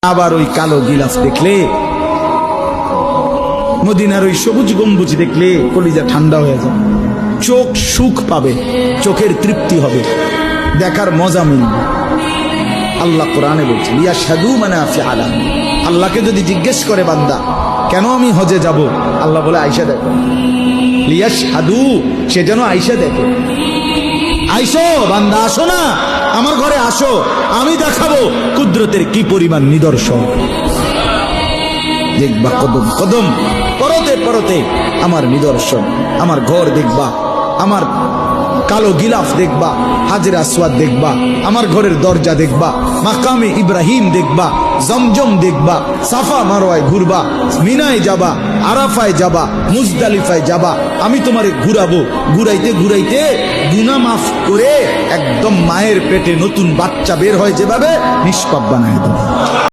আবার ওই কালো গিলাফ দেখলে, মদিনার ওই সবুজ গম্বুজ দেখলে কলিজা ঠান্ডা হয়ে যায়, চোখ সুখ পাবে, চোখের তৃপ্তি হবে, দেখার মজা মিলবে। আল্লাহ কোরআনে বলছেন ইয়াশহাদু মানাফিআ লাহুম। আল্লাহকে যদি জিজ্ঞেস করে বান্দা কেন আমি হজে যাব, আল্লাহ বলে আয়েশা দেখো, লিয়াশহাদু, সে যেন আয়েশা দেখে। আইসো বান্দা, আসো না আমার ঘরে, আসো, আমি দেখাবো কুদরতের কি পরিমাণ নিদর্শন। দেখবা কদম কদম, পরতে পরতে আমার নিদর্শন, আমার ঘর দেখবা, আমার কালো গিলাফ দেখবা, হাজরে আসওয়াদ দেখবা, আমার ঘরের দরজা দেখবা, মাকামে ইব্রাহিম দেখবা, জমজম দেখবা, সাফা মারওয়ায় ঘুরবা, মিনায় যাবা, আরাফায় যাবা, মুজদালিফায় যাবা, আমি তোমারে ঘুরাবো, ঘুরাইতে ঘুরাইতে গুনাহ মাফ করে একদম মায়ের পেটে নতুন বাচ্চা বের হয় যেভাবে, নিষ্পাপ বানায় দেবো।